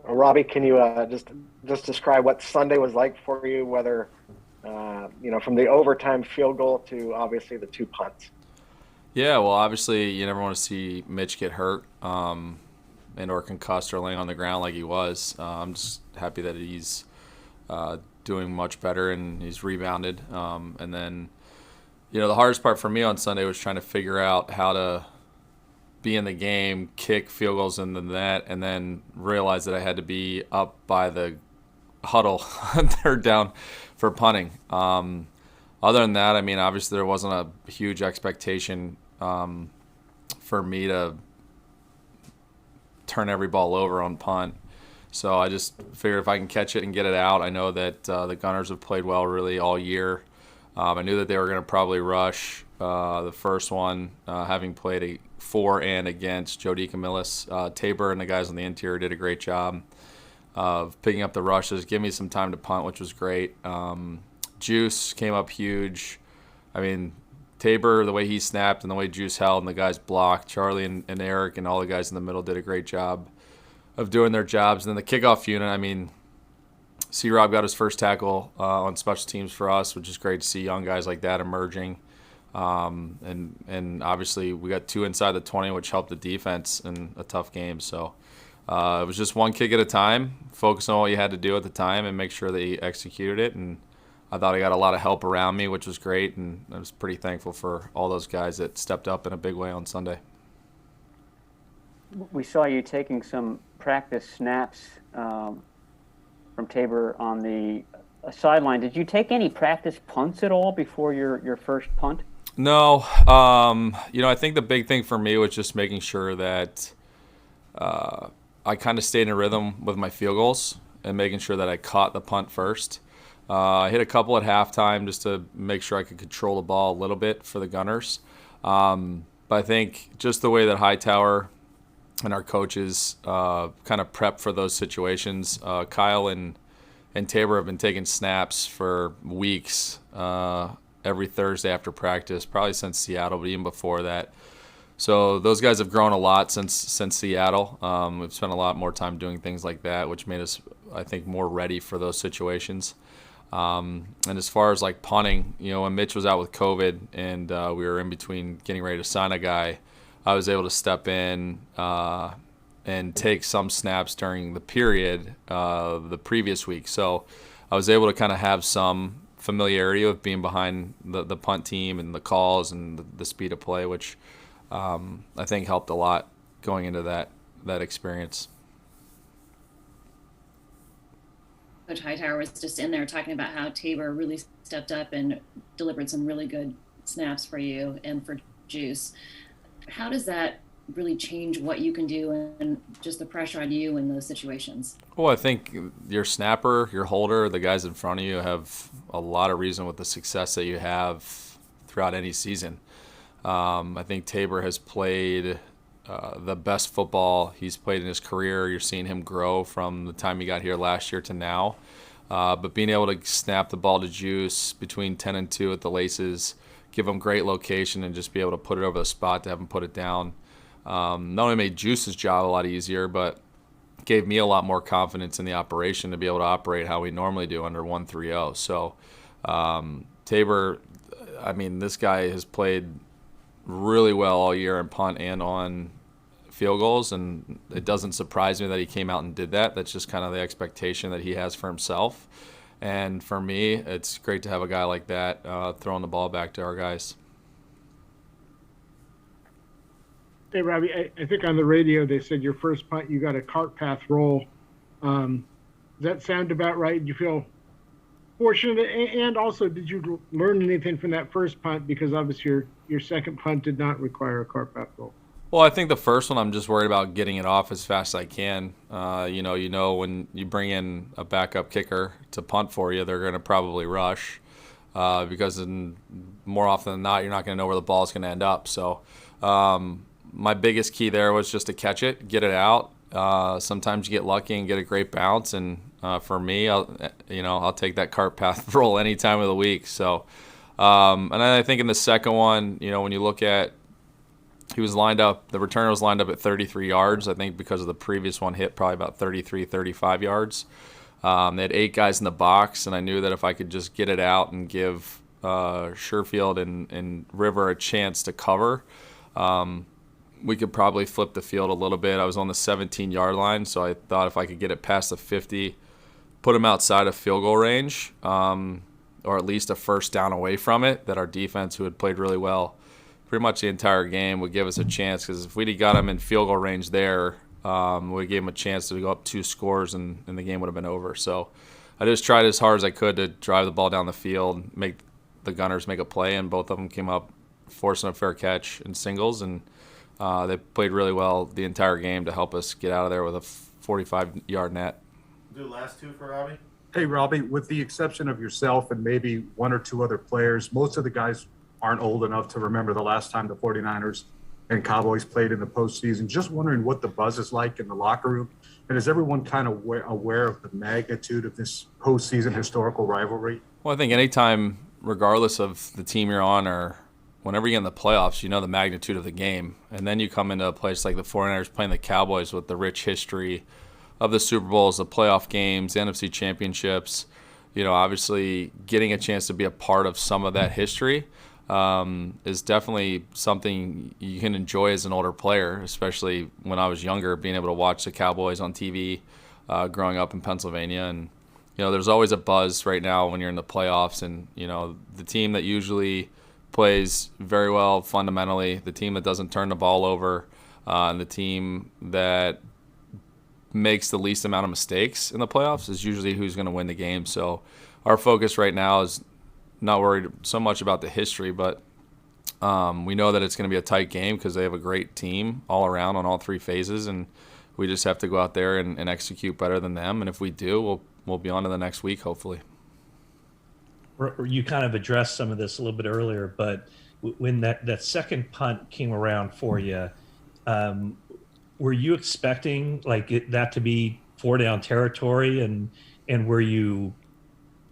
Robbie, can you just describe what Sunday was like for you? Whether from the overtime field goal to obviously the two punts. Yeah, well, obviously you never want to see Mitch get hurt and or concussed or laying on the ground like he was. I'm just happy that he's doing much better and he's rebounded. And then, the hardest part for me on Sunday was trying to figure out how to be in the game, kick field goals in the net, and then realize that I had to be up by the huddle third down for punting. Other than that, I mean, obviously there wasn't a huge expectation for me to turn every ball over on punt. So I just figured if I can catch it and get it out, I know that the Gunners have played well really all year. I knew that they were going to probably rush the first one, having played for and against Joe DeCamillis. Tabor and the guys on the interior did a great job of picking up the rushes, give me some time to punt, which was great. Juice came up huge. I mean, Tabor, the way he snapped and the way Juice held and the guys blocked, Charlie and Eric and all the guys in the middle did a great job of doing their jobs. And then the kickoff unit, I mean, C-Rob got his first tackle on special teams for us, which is great to see young guys like that emerging. And obviously we got two inside the 20, which helped the defense in a tough game. So it was just one kick at a time, focus on what you had to do at the time and make sure that you executed it. And I thought I got a lot of help around me, which was great. And I was pretty thankful for all those guys that stepped up in a big way on Sunday. We saw you taking some practice snaps from Tabor on the sideline. Did you take any practice punts at all before your first punt? No, I think the big thing for me was just making sure that I kind of stayed in a rhythm with my field goals and making sure that I caught the punt first. I hit a couple at halftime just to make sure I could control the ball a little bit for the Gunners. But I think just the way that Hightower and our coaches kind of prep for those situations, Kyle and Tabor have been taking snaps for weeks every Thursday after practice, probably since Seattle, but even before that. So those guys have grown a lot since Seattle. We've spent a lot more time doing things like that, which made us, I think, more ready for those situations. And as far as like punting, when Mitch was out with COVID and we were in between getting ready to sign a guy, I was able to step in and take some snaps during the period the previous week. So I was able to kind of have some familiarity with being behind the punt team and the calls and the speed of play, which I think helped a lot going into that experience. Coach Hightower was just in there talking about how Tabor really stepped up and delivered some really good snaps for you and for Juice. How does that really change what you can do and just the pressure on you in those situations? Well, I think your snapper, your holder, the guys in front of you have a lot of reason with the success that you have throughout any season. I think Tabor has played the best football he's played in his career. You're seeing him grow from the time he got here last year to now. But being able to snap the ball to Juice between 10 and 2 at the laces, give him great location, and just be able to put it over the spot to have him put it down. Not only made Juice's job a lot easier, but gave me a lot more confidence in the operation to be able to operate how we normally do under 1-3-0. So Tabor, I mean, this guy has played really well all year in punt and on field goals, and it doesn't surprise me that he came out and did that. That's just kind of the expectation that he has for himself. And for me, it's great to have a guy like that throwing the ball back to our guys. Hey, Robbie, I think on the radio they said your first punt you got a cart path roll. Does that sound about right? Did you feel fortunate? And also, did you learn anything from that first punt? Because obviously your second punt did not require a cart path roll. Well, I think the first one I'm just worried about getting it off as fast as I can. When you bring in a backup kicker to punt for you, they're going to probably rush because more often than not, you're not going to know where the ball is going to end up. So my biggest key there was just to catch it, get it out. Sometimes you get lucky and get a great bounce, and for me, I'll take that cart path roll any time of the week. So, and then I think in the second one, when you look at he was lined up. The returner was lined up at 33 yards. I think because of the previous one hit probably about 33, 35 yards. They had 8 guys in the box, and I knew that if I could just get it out and give Sherfield and River a chance to cover, we could probably flip the field a little bit. I was on the 17-yard line, so I thought if I could get it past the 50, put them outside of field goal range, or at least a first down away from it, that our defense, who had played really well pretty much the entire game, would give us a chance. Because if we'd have got them in field goal range there, we gave them a chance to go up 2 scores, and the game would have been over. So I just tried as hard as I could to drive the ball down the field, make the Gunners make a play, and both of them came up forcing a fair catch in singles, and they played really well the entire game to help us get out of there with a 45-yard net. Do the last 2 for Robbie. Hey, Robbie, with the exception of yourself and maybe 1 or 2 other players, most of the guys aren't old enough to remember the last time the 49ers and Cowboys played in the postseason. Just wondering what the buzz is like in the locker room. And is everyone kind of aware of the magnitude of this postseason historical rivalry? Well, I think anytime, regardless of the team you're on or whenever you get in the playoffs, you know the magnitude of the game. And then you come into a place like the 49ers playing the Cowboys with the rich history of the Super Bowls, the playoff games, the NFC championships, obviously getting a chance to be a part of some of that history is definitely something you can enjoy as an older player, especially when I was younger, being able to watch the Cowboys on TV growing up in Pennsylvania. And, there's always a buzz right now when you're in the playoffs, and, the team that usually plays very well fundamentally, the team that doesn't turn the ball over, and the team that makes the least amount of mistakes in the playoffs is usually who's going to win the game. So our focus right now is not worried so much about the history, but we know that it's going to be a tight game because they have a great team all around on all 3 phases, and we just have to go out there and execute better than them. And if we do, we'll be on to the next week, hopefully. You kind of addressed some of this a little bit earlier, but when that second punt came around for you, were you expecting that to be 4-down territory, and were you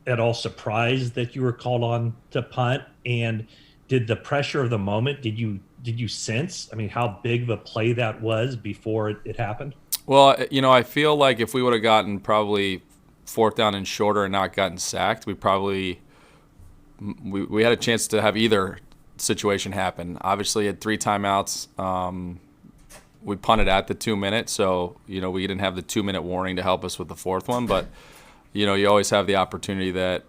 at all surprised that you were called on to punt? And did the pressure of the moment, did you sense, how big of a play that was before it happened? Well, I feel like if we would have gotten probably 4th down and shorter and not gotten sacked, we had a chance to have either situation happen. Obviously, at 3 timeouts, we punted at the 2-minute, so we didn't have the 2-minute warning to help us with the 4th one. But you always have the opportunity that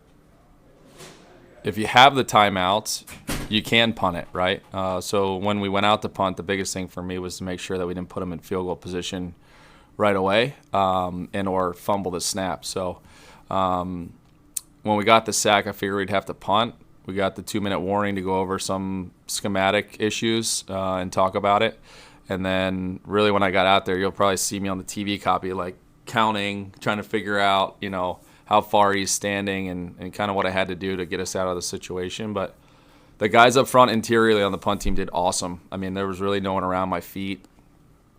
if you have the timeouts, you can punt it, right? So when we went out to punt, the biggest thing for me was to make sure that we didn't put them in field goal position right away, and or fumble the snap. So when we got the sack, I figured we'd have to punt. We got the 2-minute warning to go over some schematic issues and talk about it. And then really when I got out there, you'll probably see me on the TV copy, counting, trying to figure out, how far he's standing and kind of what I had to do to get us out of the situation. But the guys up front interiorly on the punt team did awesome. There was really no one around my feet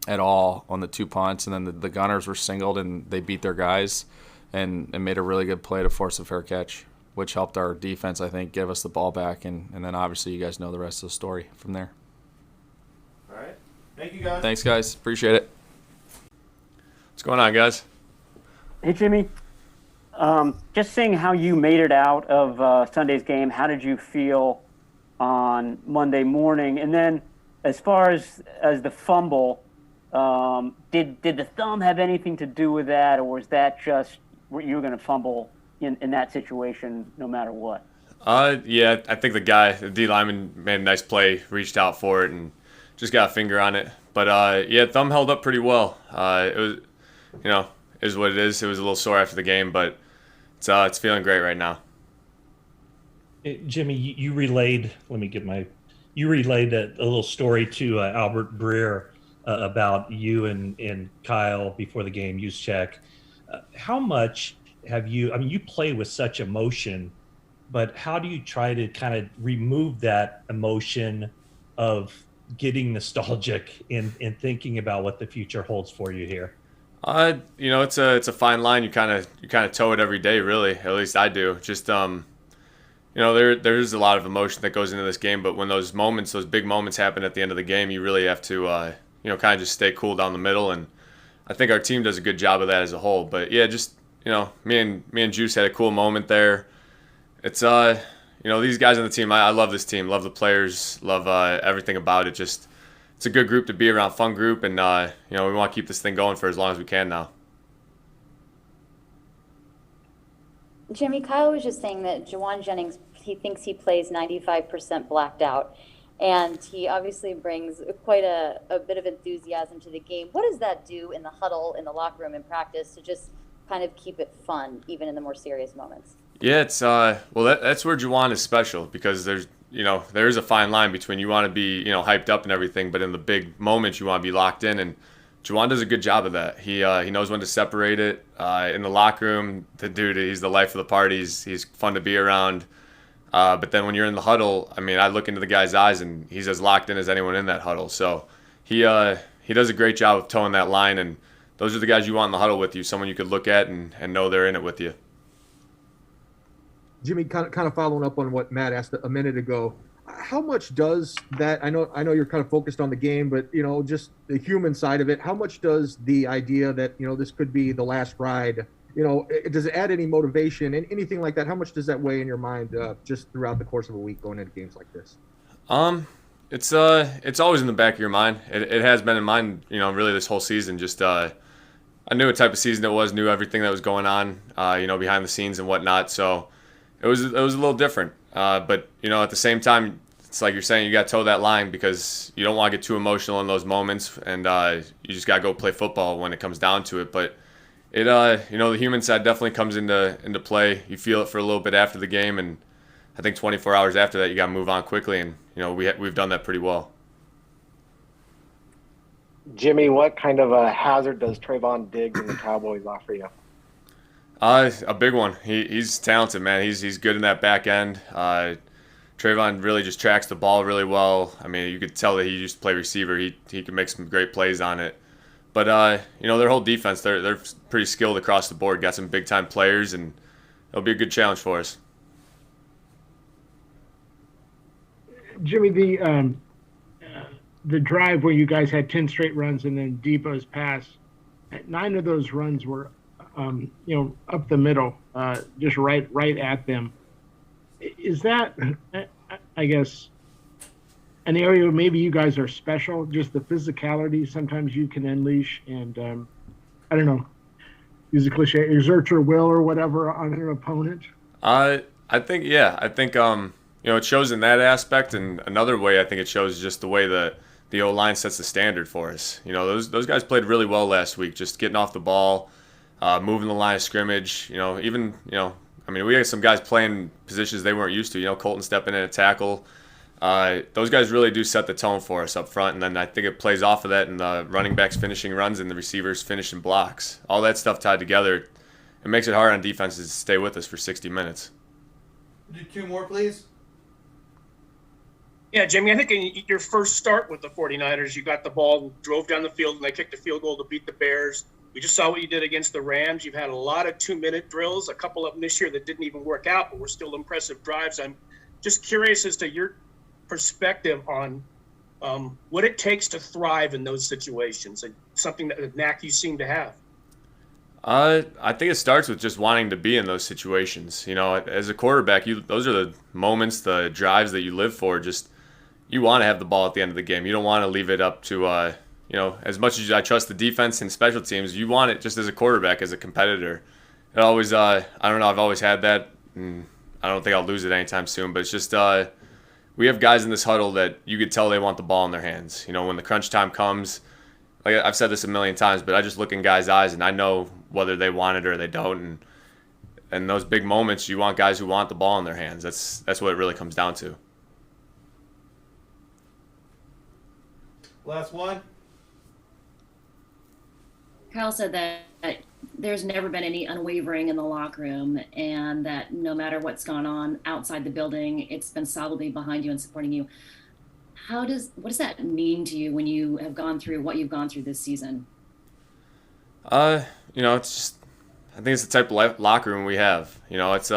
at all on the 2 punts. And then the Gunners were singled, and they beat their guys and made a really good play to force a fair catch, which helped our defense, I think, give us the ball back. And then obviously you guys know the rest of the story from there. All right. Thank you, guys. Thanks, guys. Appreciate it. What's going on, guys? Hey, Jimmy. Just seeing how you made it out of Sunday's game, how did you feel on Monday morning? And then as far as the fumble, did the thumb have anything to do with that, or was that just you were going to fumble in that situation no matter what? Yeah, I think the D lineman made a nice play, reached out for it, and just got a finger on it. But yeah, thumb held up pretty well. It was, it is what it is. It was a little sore after the game, but it's feeling great right now. Jimmy, you relayed. You relayed a little story to Albert Breer about you and Kyle before the game. Juszczyk. How much have you? You play with such emotion, but how do you try to kind of remove that emotion of getting nostalgic and thinking about what the future holds for you here? It's a fine line. You kind of toe it every day, really. At least I do. Just there's a lot of emotion that goes into this game, but when those big moments happen at the end of the game, you really have to, kind of just stay cool down the middle. And I think our team does a good job of that as a whole. But yeah, just, me and Juice had a cool moment there. It's, these guys on the team, I love this team, love the players, love everything about it. Just, it's a good group to be around, fun group. And, we want to keep this thing going for as long as we can now. Jimmy, Kyle was just saying that Juwan Jennings, he thinks he plays 95% blacked out, and he obviously brings quite a bit of enthusiasm to the game. What does that do in the huddle, in the locker room, in practice, to just kind of keep it fun, even in the more serious moments? Yeah, it's that's where Juwan is special, because there is a fine line between you want to be hyped up and everything, but in the big moments you want to be locked in, and Juwan does a good job of that. He knows when to separate it. In the locker room, the dude, he's the life of the party. He's fun to be around. But then when you're in the huddle, I mean, I look into the guy's eyes, and he's as locked in as anyone in that huddle. So he does a great job of towing that line, and those are the guys you want in the huddle with you, someone you could look at and know they're in it with you. Jimmy, kind of following up on what Matt asked a minute ago, how much does that, I know you're kind of focused on the game, but just the human side of it, how much does the idea that this could be the last ride, does it add any motivation and anything like that? How much does that weigh in your mind just throughout the course of a week going into games like this? It's always in the back of your mind. It has been in mine, really this whole season. Just I knew what type of season it was, knew everything that was going on, behind the scenes and whatnot. So it was a little different. But at the same time, it's like you're saying, you got to toe that line, because you don't want to get too emotional in those moments, and you just got to go play football when it comes down to it. But it, the human side definitely comes into play. You feel it for a little bit after the game, and I think 24 hours after that, you got to move on quickly, and we've done that pretty well. Jimmy, what kind of a hazard does Trayvon Diggs and the Cowboys offer you? A big one. He's talented, man. He's good in that back end. Trayvon really just tracks the ball really well. I mean, you could tell that he used to play receiver. He can make some great plays on it. But their whole defense, they're pretty skilled across the board. Got some big time players, and it'll be a good challenge for us. Jimmy, the drive where you guys had 10 straight runs and then Debo's pass, 9 of those runs were up the middle, just right at them. Is that, I guess, an area where maybe you guys are special, just the physicality sometimes you can unleash and, I don't know, use a cliche, exert your will or whatever on your opponent? I think it shows in that aspect, and another way I think it shows just the way that the O-line sets the standard for us. Those guys played really well last week, just getting off the ball, moving the line of scrimmage. We had some guys playing positions they weren't used to. Colton stepping in a tackle. Those guys really do set the tone for us up front, and then I think it plays off of that, and the running backs finishing runs and the receivers finishing blocks. All that stuff tied together, it makes it hard on defenses to stay with us for 60 minutes. Do 2 more, please. Yeah, Jimmy, I think in your first start with the 49ers, you got the ball, drove down the field, and they kicked a field goal to beat the Bears. We just saw what you did against the Rams. You've had a lot of 2-minute drills, a couple of them this year that didn't even work out, but were still impressive drives. I'm just curious as to your perspective on what it takes to thrive in those situations, and something that a knack you seem to have. I think it starts with just wanting to be in those situations. As a quarterback, those are the moments, the drives that you live for. Just you want to have the ball at the end of the game. You don't want to leave it up to, as much as I trust the defense and special teams, you want it just as a quarterback, as a competitor. It always, I don't know, I've always had that, and I don't think I'll lose it anytime soon, but it's just, we have guys in this huddle that you could tell they want the ball in their hands. When the crunch time comes, like I've said this a million times, but I just look in guys' eyes and I know whether they want it or they don't. And those big moments, you want guys who want the ball in their hands. That's what it really comes down to. Last one. Kyle said that there's never been any unwavering in the locker room, and that no matter what's gone on outside the building, it's been solidly behind you and supporting you. What does that mean to you when you have gone through what you've gone through this season? It's just, I think it's the type of locker room we have. It's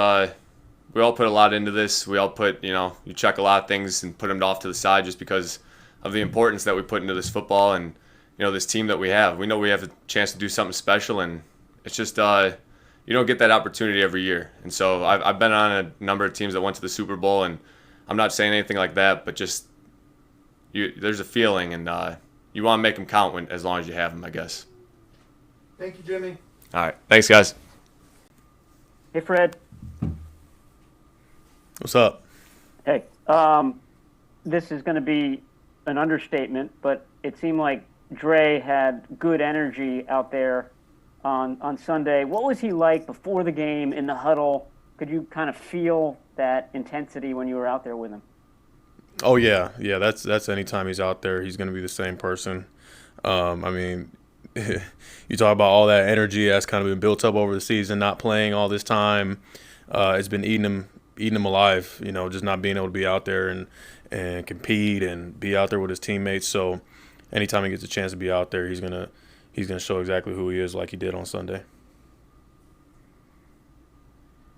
we all put a lot into this. We all put, you check a lot of things and put them off to the side just because of the importance that we put into this football and, this team that we have. We know we have a chance to do something special, and it's just you don't get that opportunity every year. And so I've been on a number of teams that went to the Super Bowl, and I'm not saying anything like that, but just there's a feeling, and you want to make them count as long as you have them, I guess. Thank you, Jimmy. All right. Thanks, guys. Hey, Fred. What's up? Hey, this is going to be an understatement, but it seemed like Dre had good energy out there on Sunday. What was he like before the game in the huddle? Could you kind of feel that intensity when you were out there with him? Oh yeah. That's anytime he's out there, he's going to be the same person. I mean, you talk about all that energy that's kind of been built up over the season, not playing all this time. It's been eating him alive. Just not being able to be out there and compete and be out there with his teammates. So anytime he gets a chance to be out there, he's gonna show exactly who he is, like he did on Sunday.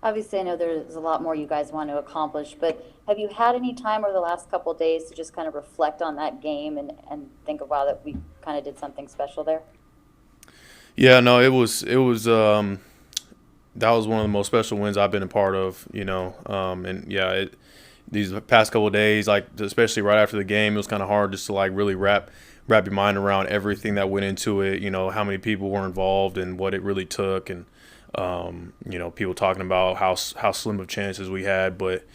Obviously, I know there's a lot more you guys want to accomplish, but have you had any time over the last couple of days to just kind of reflect on that game and think of, wow, that we kind of did something special there? Yeah, no, it was that was one of the most special wins I've been a part of, and yeah, these past couple of days, like especially right after the game, it was kind of hard just to like really wrap your mind around everything that went into it, how many people were involved and what it really took, and people talking about how slim of chances we had, but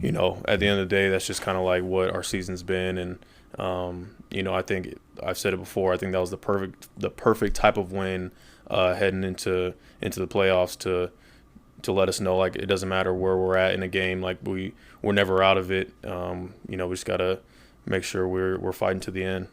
at the end of the day, that's just kind of like what our season's been, and I think I've said it before. I think that was the perfect type of win heading into the playoffs to let us know, like, it doesn't matter where we're at in a game, like we're never out of it. We just gotta make sure we're fighting to the end.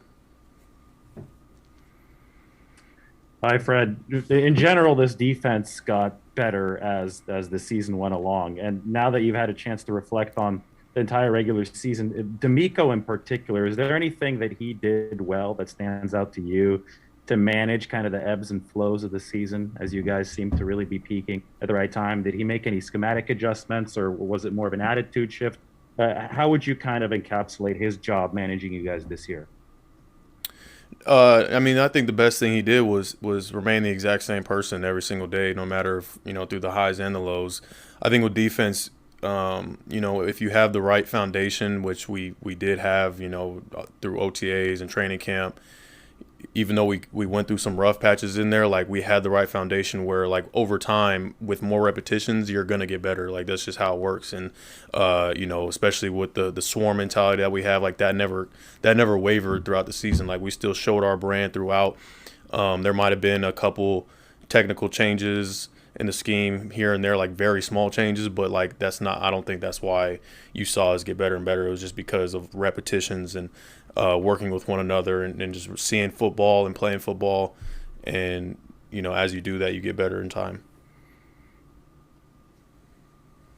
Hi, Fred. In general, this defense got better as the season went along, and now that you've had a chance to reflect on the entire regular season, D'Amico in particular, is there anything that he did well that stands out to you to manage kind of the ebbs and flows of the season as you guys seem to really be peaking at the right time? Did he make any schematic adjustments, or was it more of an attitude shift? How would you kind of encapsulate his job managing you guys this year? I mean, I think the best thing he did was remain the exact same person every single day, no matter if, through the highs and the lows. I think with defense, if you have the right foundation, which we did have, through OTAs and training camp, even though we went through some rough patches in there, like we had the right foundation where, like, over time with more repetitions, you're going to get better. Like, that's just how it works. And, especially with the swarm mentality that we have, like that never wavered throughout the season. Like, we still showed our brand throughout. There might've been a couple technical changes in the scheme here and there, like very small changes, but like I don't think that's why you saw us get better and better. It was just because of repetitions and working with one another and just seeing football and playing football. And, as you do that, you get better in time.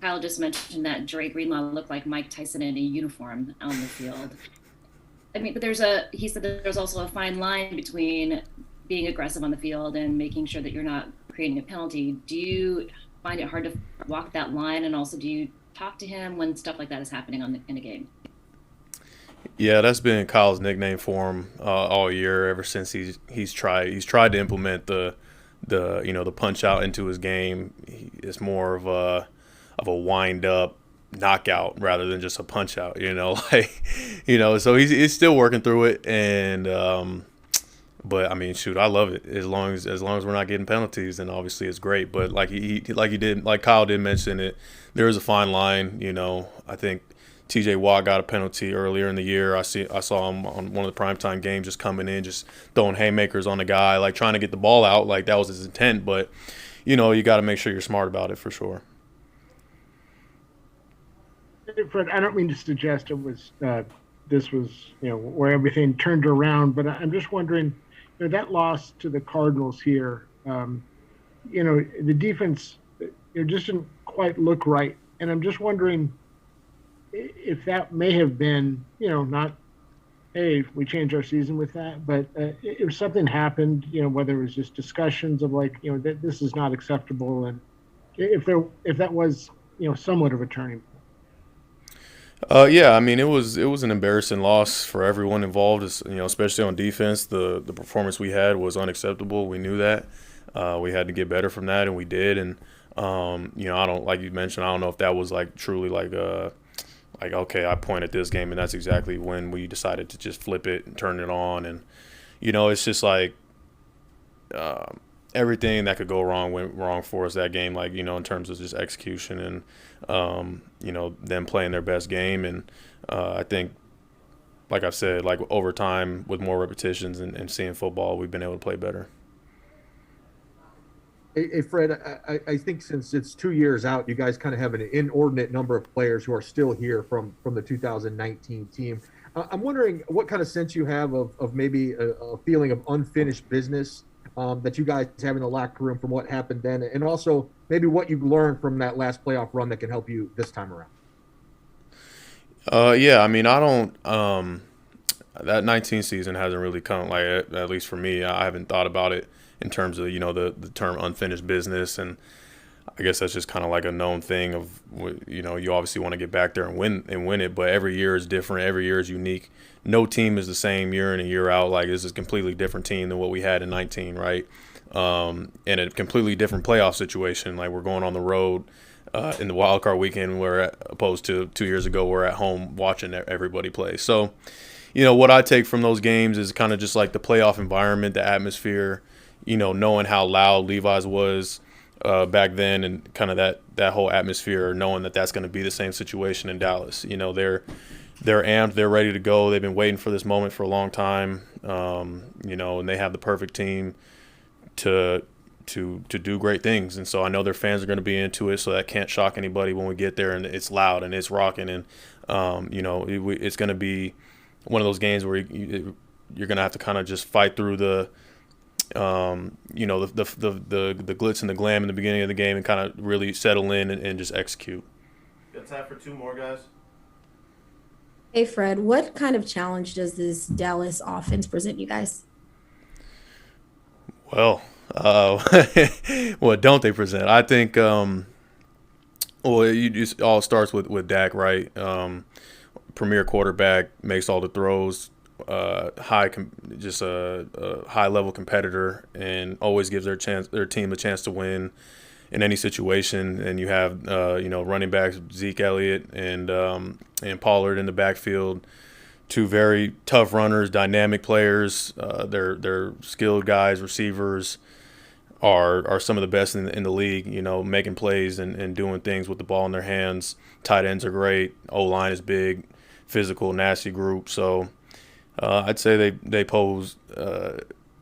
Kyle just mentioned that Dre Greenlaw looked like Mike Tyson in a uniform on the field. I mean, but he said that there's also a fine line between being aggressive on the field and making sure that you're not creating a penalty. Do you find it hard to walk that line? And also, do you talk to him when stuff like that is happening in a game? Yeah, that's been Kyle's nickname for him all year, ever since he's tried to implement the punch out into his game. It's more of a wind up knockout rather than just a punch out, so he's still working through it. And but I mean, shoot, I love it as long as we're not getting penalties, then obviously it's great. But like Kyle did mention it, there is a fine line. I think TJ Watt got a penalty earlier in the year. I saw him on one of the primetime games just coming in, just throwing haymakers on the guy, like trying to get the ball out, like that was his intent. But you got to make sure you're smart about it for sure. Fred, I don't mean to suggest it was this was where everything turned around, but I'm just wondering, that loss to the Cardinals here, the defense, just didn't quite look right, and I'm just wondering if that may have been, not, hey, we changed our season with that, but if something happened, whether it was just discussions of like, that this is not acceptable, and if that was somewhat of a turning point. Yeah, I mean it was an embarrassing loss for everyone involved. Especially on defense. The performance we had was unacceptable. We knew that. We had to get better from that, and we did. And I don't, like you mentioned, I don't know if that was like truly like okay, I point at this game, and that's exactly when we decided to just flip it and turn it on. And it's just like everything that could go wrong went wrong for us that game. Like in terms of just execution and them playing their best game. And I think, like I've said, like over time with more repetitions and seeing football, we've been able to play better. Hey, Fred, I think since it's 2 years out, you guys kind of have an inordinate number of players who are still here from the 2019 team. I'm wondering what kind of sense you have of maybe a feeling of unfinished business that you guys have in the locker room from what happened then, and also maybe what you've learned from that last playoff run that can help you this time around. Yeah, I mean, I don't that 19 season hasn't really come, like, at least for me, I haven't thought about it in terms of, the term unfinished business. And I guess that's just kind of like a known thing of, you obviously want to get back there and win it, but every year is different. Every year is unique. No team is the same year in and year out. Like, this is a completely different team than what we had in 19, right? And a completely different playoff situation. Like, we're going on the road in the wild card weekend, where opposed to 2 years ago, we're at home watching everybody play. So, what I take from those games is kind of just like the playoff environment, the atmosphere, knowing how loud Levi's was back then, and kind of that whole atmosphere, knowing that that's going to be the same situation in Dallas. They're amped, they're ready to go. They've been waiting for this moment for a long time, and they have the perfect team to do great things. And so I know their fans are going to be into it, so that can't shock anybody when we get there and it's loud and it's rocking. And, it's going to be one of those games where you're going to have to kind of just fight through the glitz and the glam in the beginning of the game and kind of really settle in and just execute. Got time for two more, guys? Hey, Fred, what kind of challenge does this Dallas offense present you guys? Well, what don't they present? I think, it all starts with Dak, right? Premier quarterback, makes all the throws, a high level competitor, and always gives their team a chance to win in any situation. And you have running backs, Zeke Elliott and Pollard in the backfield, two very tough runners, dynamic players. They're skilled guys. Receivers are some of the best in the league, making plays and doing things with the ball in their hands. Tight ends are great. O-line is big, physical, nasty group. So I'd say they pose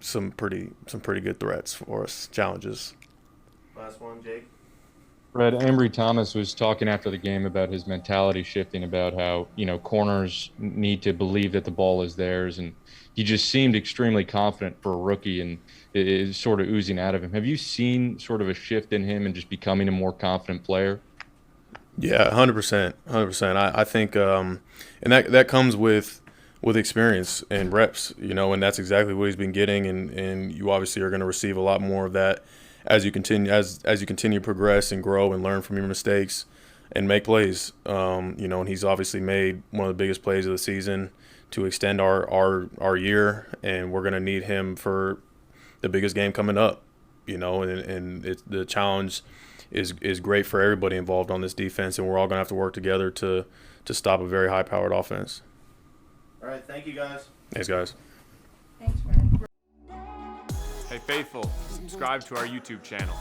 some pretty good threats for us, challenges. Last one, Jake. Fred, Ambry Thomas was talking after the game about his mentality shifting, about how, corners need to believe that the ball is theirs. And he just seemed extremely confident for a rookie, and it is sort of oozing out of him. Have you seen sort of a shift in him and just becoming a more confident player? Yeah, 100%. I think, and that comes with experience and reps, and that's exactly what he's been getting. And you obviously are going to receive a lot more of that as you continue to progress and grow and learn from your mistakes and make plays. And he's obviously made one of the biggest plays of the season to extend our year, and we're going to need him for the biggest game coming up. And the challenge is great for everybody involved on this defense, and we're all going to have to work together to stop a very high-powered offense. All right, thank you, guys. Thanks, guys. Thanks, Fred. Hey, Faithful, subscribe to our YouTube channel.